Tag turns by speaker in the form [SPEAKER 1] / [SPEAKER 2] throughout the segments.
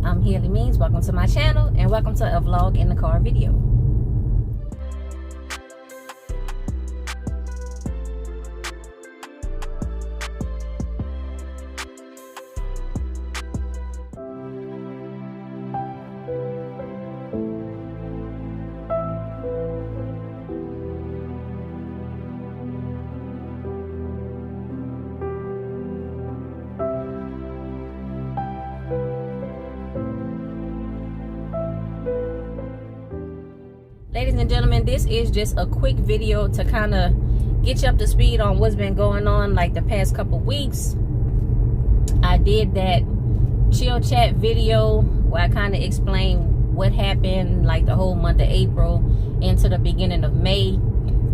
[SPEAKER 1] I'm Haley Means. Welcome to my channel and welcome to a vlog in the car video. Ladies and gentlemen, this is just a quick video to kind of get you up to speed on what's been going on like the past couple weeks. I did that chill chat video where I kind of explained what happened like the whole month of April into the beginning of May.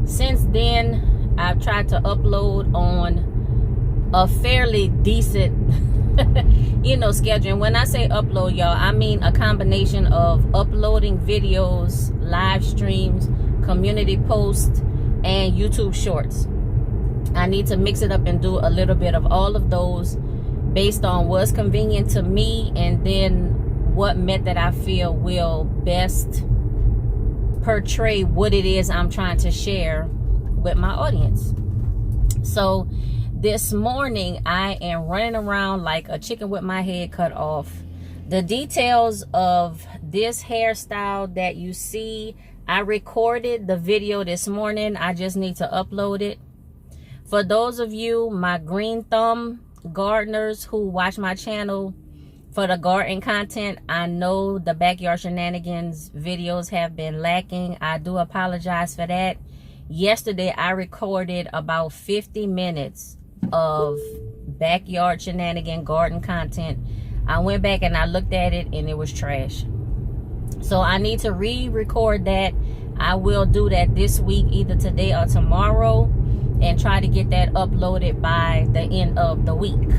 [SPEAKER 1] Since then, I've tried to upload on a fairly decent schedule. And when I say upload, y'all, I mean a combination of uploading videos, live streams, community posts, and YouTube shorts. I need to mix it up and do a little bit of all of those based on what's convenient to me, and then what method I feel will best portray what it is I'm trying to share with my audience. So this morning, I am running around like a chicken with my head cut off. The details of this hairstyle that you see, I recorded the video this morning. I just need to upload it. For those of you, my green thumb gardeners who watch my channel for the garden content, I know the backyard shenanigans videos have been lacking. I do apologize for that. Yesterday, I recorded about 50 minutes of backyard shenanigan garden content. I went back and I looked at it and it was trash. So I need to re-record that. I will do that this week, either today or tomorrow, and try to get that uploaded by the end of the week.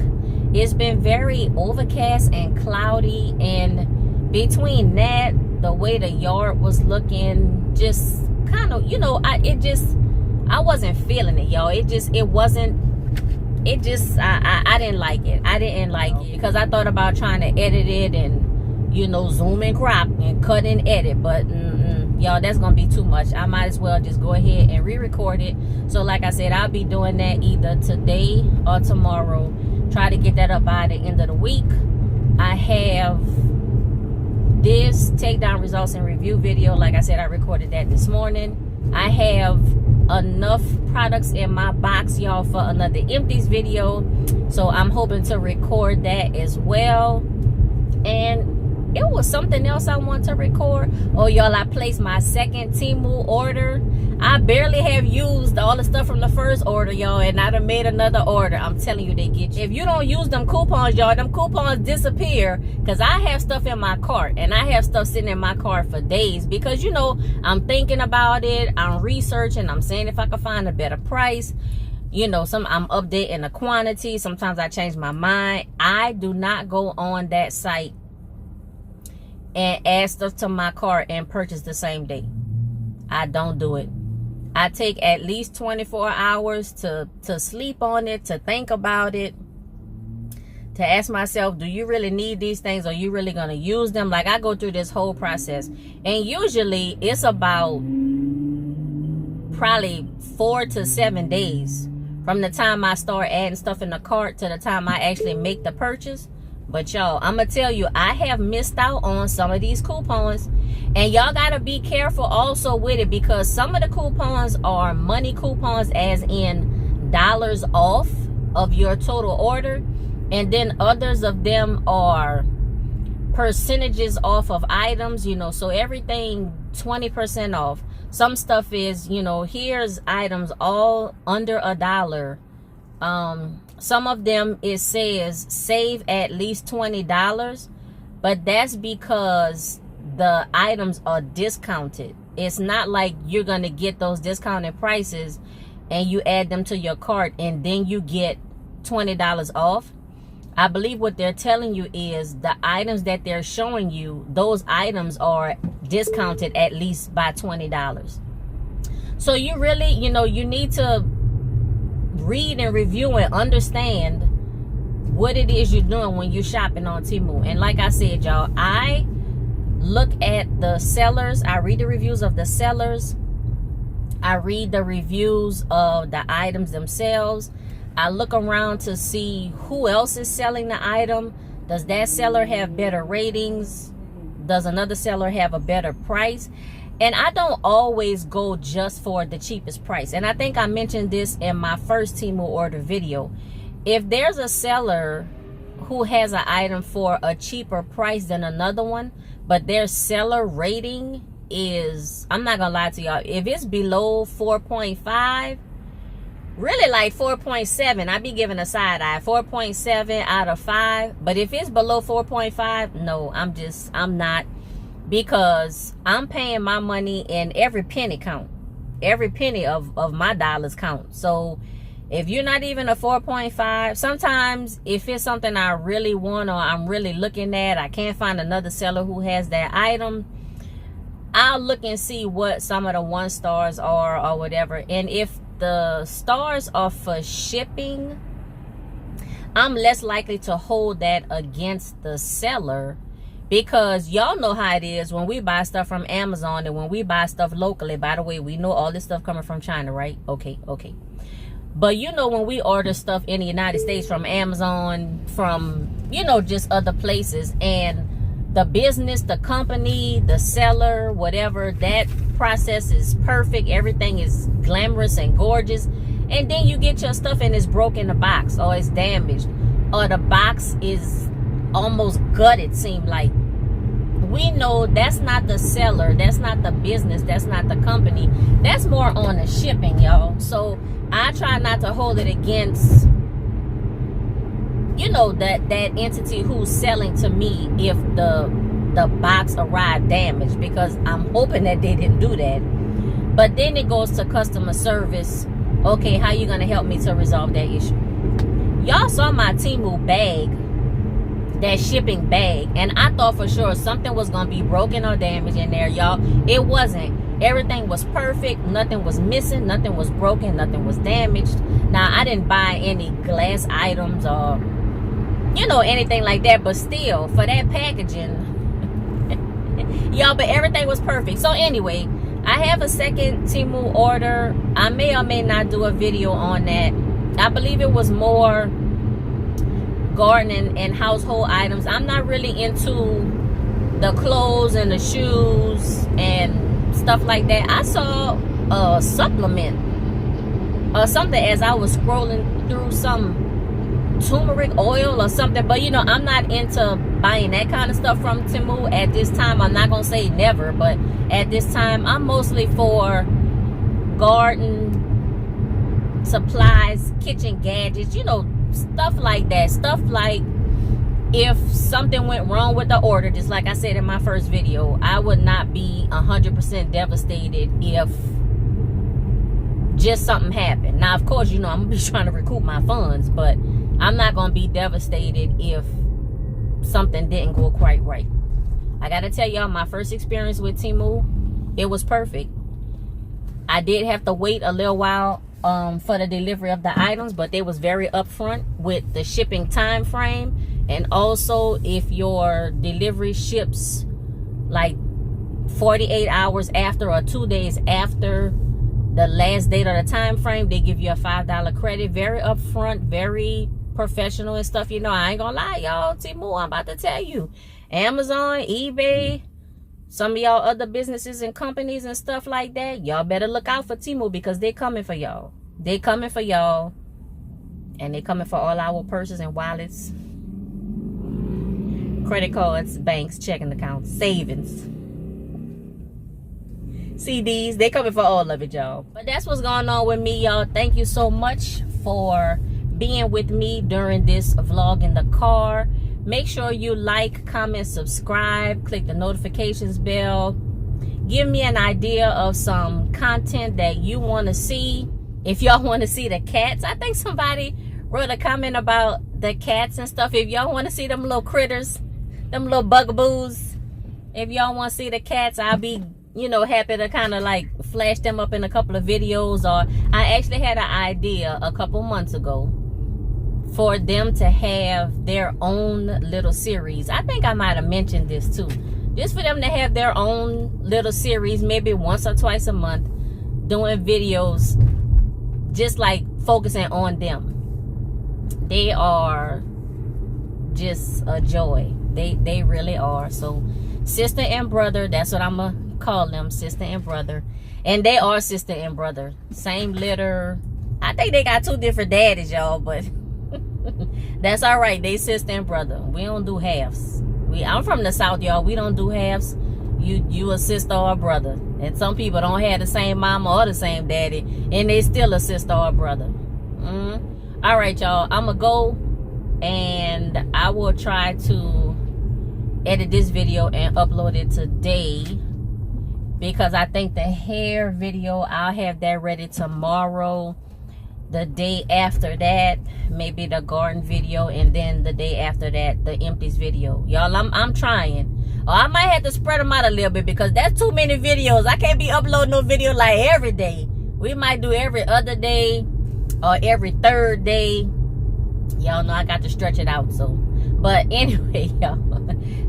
[SPEAKER 1] It's been very overcast and cloudy, and between that, the way the yard was looking, just kind of, I wasn't feeling it, y'all. I didn't like it. I didn't like it because I thought about trying to edit it and, zoom and crop and cut and edit. But, y'all, that's going to be too much. I might as well just go ahead and re-record it. So, like I said, I'll be doing that either today or tomorrow. Try to get that up by the end of the week. I have this takedown results and review video. Like I said, I recorded that this morning. I have enough products in my box, y'all, for another empties video, so I'm hoping to record that as well. And it was something else I want to record. Oh, y'all, I placed my second TEMU order. I barely have used all the stuff from the first order, y'all, and I done made another order. I'm telling you, they get you. If you don't use them coupons, y'all, them coupons disappear, because I have stuff in my cart, and I have stuff sitting in my cart for days, because, I'm thinking about it, I'm researching, I'm saying if I can find a better price. I'm updating the quantity. Sometimes I change my mind. I do not go on that site and add stuff to my cart and purchase the same day. I don't do it. I take at least 24 hours to sleep on it, to think about it, to ask myself, do you really need these things? Are you really going to use them? Like, I go through this whole process. And usually it's about probably 4 to 7 days from the time I start adding stuff in the cart to the time I actually make the purchase. But y'all, I'm going to tell you, I have missed out on some of these coupons. And y'all got to be careful also with it, because some of the coupons are money coupons, as in dollars off of your total order. And then others of them are percentages off of items, so everything 20% off. Some stuff is, here's items all under $1. Some of them, it says save at least $20, but that's because the items are discounted. It's not like you're going to get those discounted prices and you add them to your cart and then you get $20 off. I believe what they're telling you is the items that they're showing you, those items are discounted at least by $20. So you really, you need to read and review and understand what it is you're doing when you're shopping on Temu. And like I said, y'all, I look at the sellers. I read the reviews of the sellers. I read the reviews of the items themselves. I look around to see who else is selling the item. Does that seller have better ratings? Does another seller have a better price? And I don't always go just for the cheapest price. And I think I mentioned this in my first Temu order video. If there's a seller who has an item for a cheaper price than another one, but their seller rating is, I'm not gonna lie to y'all, if it's below 4.5, really like 4.7, I be giving a side eye. 4.7 out of 5. But if it's below 4.5, no, I'm not, because I'm paying my money and every penny count. Every penny of my dollars count. So if you're not even a 4.5, sometimes if it's something I really want or I'm really looking at, I can't find another seller who has that item, I'll look and see what some of the 1 stars are or whatever. And if the stars are for shipping, I'm less likely to hold that against the seller, because y'all know how it is when we buy stuff from Amazon and when we buy stuff locally. By the way, we know all this stuff coming from China, right? Okay. But you know, when we order stuff in the United States from Amazon, from, you know, just other places, and the business, the company, the seller, whatever, that process is perfect. Everything is glamorous and gorgeous. And then you get your stuff and it's broken in the box, or it's damaged, or the box is almost gutted, seem like. We know that's not the seller, that's not the business, that's not the company. That's more on the shipping, y'all. So I try not to hold it against, you know, that entity who's selling to me if the box arrived damaged, because I'm hoping that they didn't do that. But then it goes to customer service. Okay, how you gonna help me to resolve that issue? Y'all saw my Temu bag, that shipping bag, and I thought for sure something was gonna be broken or damaged in there, y'all. It wasn't. Everything was perfect. Nothing was missing, nothing was broken, nothing was damaged. Now, I didn't buy any glass items or, you know, anything like that, but still, for that packaging, y'all, but everything was perfect. So anyway, I have a second Temu order. I may or may not do a video on that. I believe it was more gardening and household items. I'm not really into the clothes and the shoes and stuff like that. I saw a supplement or something as I was scrolling through some turmeric oil or something, but you know, I'm not into buying that kind of stuff from Temu at this time. I'm not gonna say never, but at this time I'm mostly for garden supplies, kitchen gadgets, you know, stuff like that. Stuff like if something went wrong with the order, just like I said in my first video, I would not be 100% devastated if just something happened. Now, of course, you know, I'm gonna be trying to recoup my funds, but I'm not gonna be devastated if something didn't go quite right. I gotta tell y'all, my first experience with Temu, it was perfect. I did have to wait a little while for the delivery of the items, but they was very upfront with the shipping time frame. And also, if your delivery ships like 48 hours after or 2 days after the last date of the time frame, they give you a $5 credit. Very upfront, very professional and stuff. You know, I ain't gonna lie, y'all. Temu, I'm about to tell you, Amazon, eBay, some of y'all other businesses and companies and stuff like that, y'all better look out for Temu, because they coming for y'all. They coming for y'all, and they coming for all our purses and wallets, credit cards, banks, checking accounts, savings, CDs. They coming for all of it, y'all. But that's what's going on with me, y'all. Thank you so much for being with me during this vlog in the car. Make sure you like, comment, subscribe, click the notifications bell. Give me an idea of some content that you want to see. If y'all want to see the cats, I think somebody wrote a comment about the cats and stuff. If y'all want to see them little critters, them little bugaboos, if y'all want to see the cats, I'll be, you know, happy to kind of like flash them up in a couple of videos. Or I actually had an idea a couple months ago for them to have their own little series. I think I might have mentioned this too. Just for them to have their own little series, maybe once or twice a month, doing videos, just like focusing on them. They are just a joy. They really are. So sister and brother, that's what I'm gonna call them, sister and brother. And they are sister and brother, same litter. I think they got 2 different daddies, y'all, but that's all right. They sister and brother. We don't do halves. I'm from the South, y'all. We don't do halves. You a sister or a brother. And some people don't have the same mama or the same daddy, and they still a sister or a brother. All right, y'all. I'm gonna go, and I will try to edit this video and upload it today, because I think the hair video, I'll have that ready tomorrow. The day after that, maybe the garden video, and then the day after that, the empties video. Y'all, I'm trying. Or I might have to spread them out a little bit, because that's too many videos. I can't be uploading no video like every day. We might do every other day or every 3rd day. Y'all know I got to stretch it out. So, but anyway, y'all,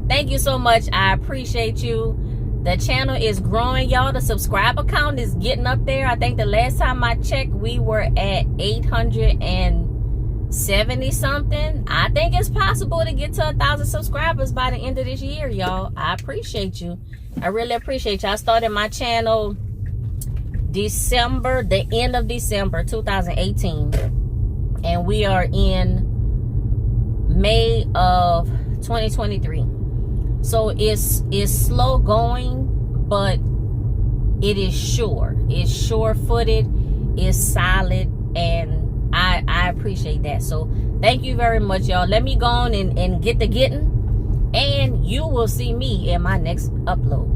[SPEAKER 1] thank you so much. I appreciate you. The channel is growing, y'all. The subscriber count is getting up there. I think the last time I checked, we were at 870 something. I think it's possible to get to 1,000 subscribers by the end of this year, y'all. I appreciate you. I really appreciate you. I started my channel the end of December 2018, and we are in May of 2023. So it's slow going, but it is sure. It's sure-footed, it's solid, and I appreciate that. So thank you very much, y'all. Let me go on and get the getting, and you will see me in my next upload.